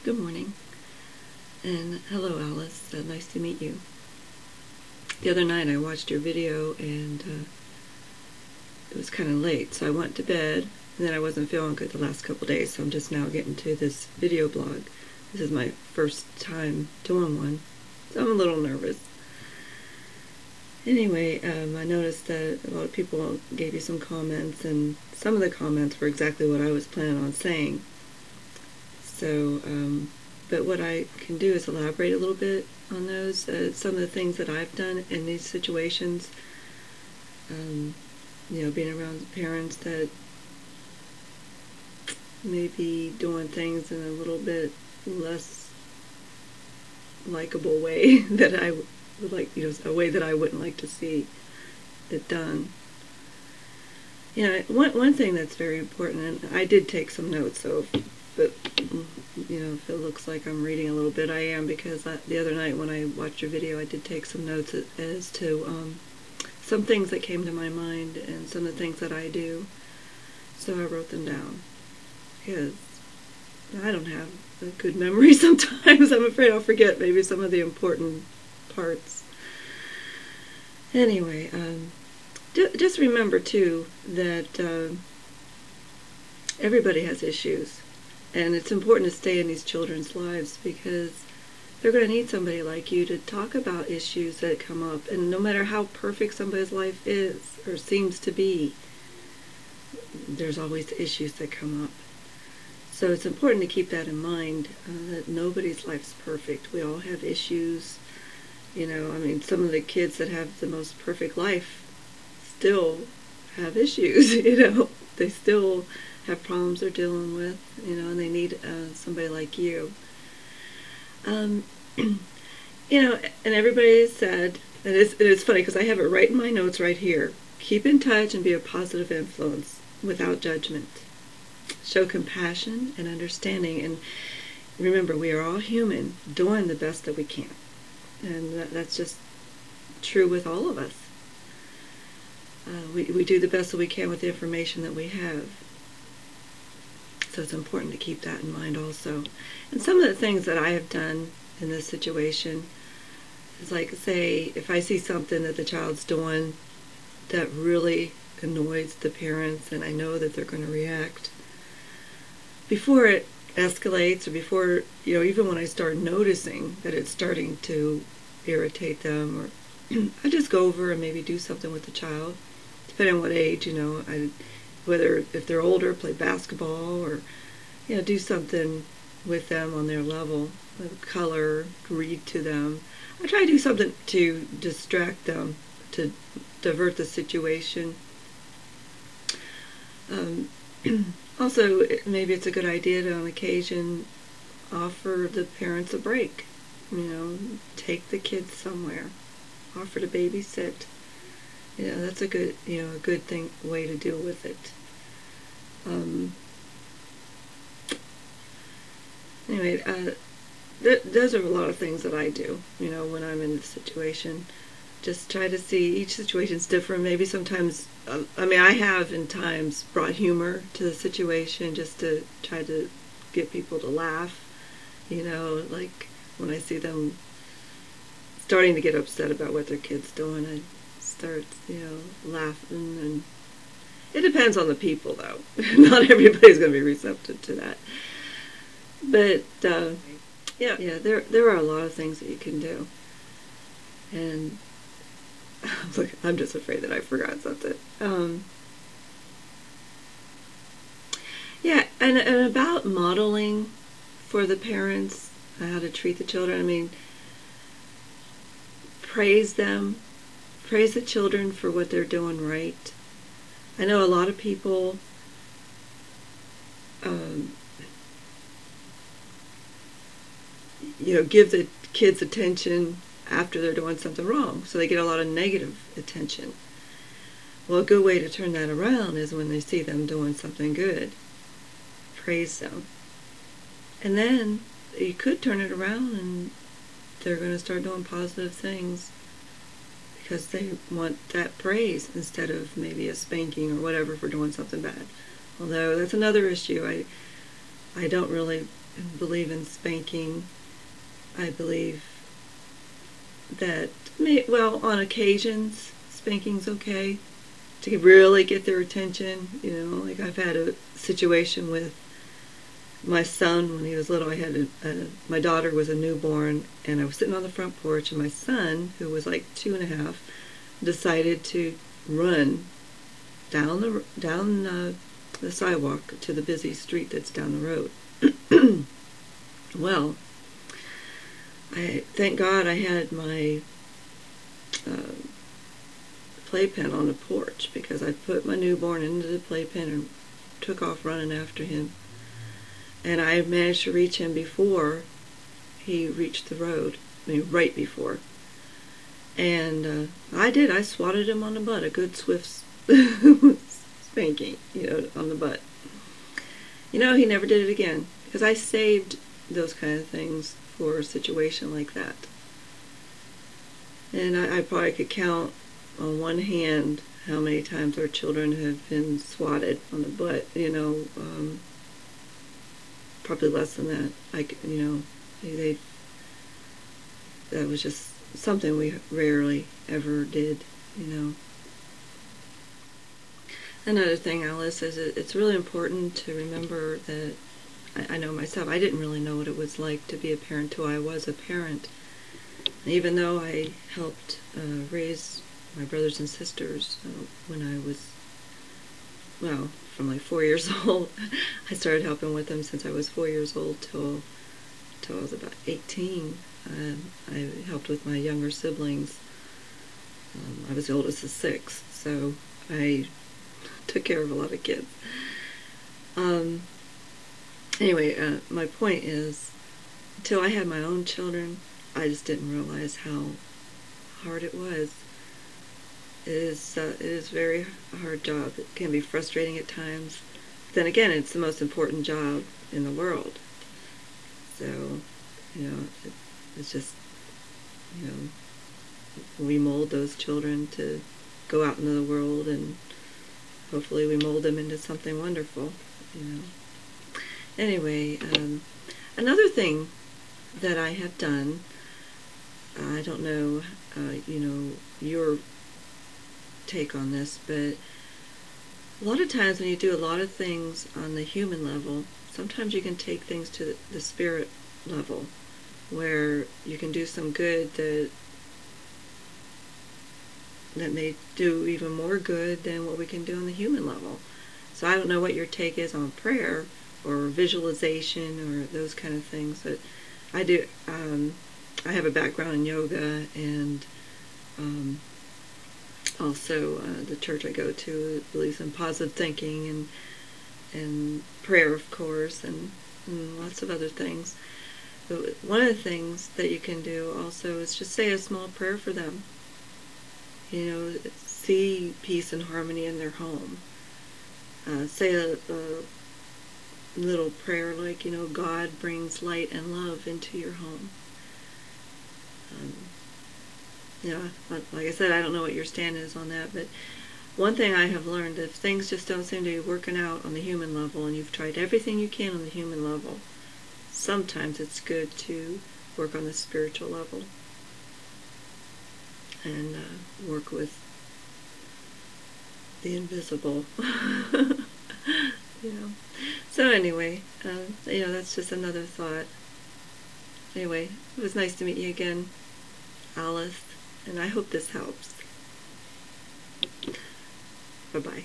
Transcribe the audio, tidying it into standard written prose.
Good morning. And hello, Alice. Nice to meet you. The other night I watched your video and it was kind of late, so I went to bed, and then I wasn't feeling good the last couple days, so I'm just now getting to this video blog. This is my first time doing one, so I'm a little nervous. Anyway, I noticed that a lot of people gave you some comments, and some of the comments were exactly what I was planning on saying. So, but what I can do is elaborate a little bit on those. Some of the things that I've done in these situations, being around parents that may be doing things in a little bit less likable way that I would like, a way that I wouldn't like to see it done. One thing that's very important, and I did take some notes, so if it looks like I'm reading a little bit, I am, because the other night when I watched your video, I did take some notes as to some things that came to my mind and some of the things that I do. So I wrote them down, because I don't have a good memory sometimes. I'm afraid I'll forget maybe some of the important parts. Anyway, just remember too that everybody has issues. And it's important to stay in these children's lives, because they're going to need somebody like you to talk about issues that come up. And no matter how perfect somebody's life is or seems to be, there's always issues that come up. So it's important to keep that in mind, that nobody's life's perfect. We all have issues. Some of the kids that have the most perfect life still have issues, They still have problems they're dealing with, and they need somebody like you. And everybody has said, and it's funny because I have it right in my notes right here: keep in touch and be a positive influence without judgment. Show compassion and understanding, and remember, we are all human, doing the best that we can. And that's just true with all of us. We do the best that we can with the information that we have. So it's important to keep that in mind also. And some of the things that I have done in this situation is, like, say, if I see something that the child's doing that really annoys the parents and I know that they're going to react, before it escalates, or before, even when I start noticing that it's starting to irritate them, or I just go over and maybe do something with the child, depending on what age, whether if they're older, play basketball, or, do something with them on their level, color, read to them. I try to do something to distract them, to divert the situation. Also, maybe it's a good idea to, on occasion, offer the parents a break. Take the kids somewhere, offer to babysit. That's a good, way to deal with it. Anyway, those are a lot of things that I do, when I'm in this situation. Just try to see each situation's different. Maybe sometimes, I have in times brought humor to the situation just to try to get people to laugh. Like when I see them starting to get upset about what their kid's doing, I start, laughing. And it depends on the people, though. Not everybody's going to be receptive to that. But there are a lot of things that you can do. And look, I'm just afraid that I forgot something. And about modeling for the parents how to treat the children. Praise them. Praise the children for what they're doing right. I know a lot of people give the kids attention after they're doing something wrong, so they get a lot of negative attention. Well, a good way to turn that around is when they see them doing something good. Praise them. And then you could turn it around and they're going to start doing positive things because they want that praise instead of maybe a spanking or whatever for doing something bad. Although that's another issue. I don't really believe in spanking. I believe that, well, on occasions, spanking's okay to really get their attention. Like I've had a situation with my son when he was little. My daughter was a newborn, and I was sitting on the front porch, and my son, who was like 2.5, decided to run down the sidewalk to the busy street that's down the road. Well, thank God I had my playpen on the porch, because I put my newborn into the playpen and took off running after him. And I managed to reach him before he reached the road. I mean, right before. And I swatted him on the butt, a good swift spanking, on the butt. He never did it again, because I saved those kind of things for a situation like that. And I probably could count on one hand how many times our children have been swatted on the butt, probably less than that. That was just something we rarely ever did, Another thing, Alice, is it's really important to remember that I know myself, I didn't really know what it was like to be a parent till I was a parent. And even though I helped raise my brothers and sisters when I was, well, from like 4 years old. I started helping with them since I was 4 years old till I was about 18. I helped with my younger siblings. I was the oldest of 6, so I took care of a lot of kids. Anyway, my point is, until I had my own children, I just didn't realize how hard it was. It is a very hard job. It can be frustrating at times. Then again, it's the most important job in the world. So, it's just, we mold those children to go out into the world, and hopefully we mold them into something wonderful, Anyway, another thing that I have done, I don't know, your take on this, but a lot of times when you do a lot of things on the human level, sometimes you can take things to the spirit level, where you can do some good that may do even more good than what we can do on the human level. So I don't know what your take is on prayer or visualization or those kind of things, but I do. I have a background in yoga, and also the church I go to believes in positive thinking and prayer, of course, and lots of other things. But one of the things that you can do also is just say a small prayer for them. See peace and harmony in their home. Say a little prayer like, God brings light and love into your home. Like I said, I don't know what your stand is on that, but one thing I have learned, if things just don't seem to be working out on the human level, and you've tried everything you can on the human level, sometimes it's good to work on the spiritual level and work with the invisible. So anyway, that's just another thought. Anyway, it was nice to meet you again, Alice, and I hope this helps. Bye-bye.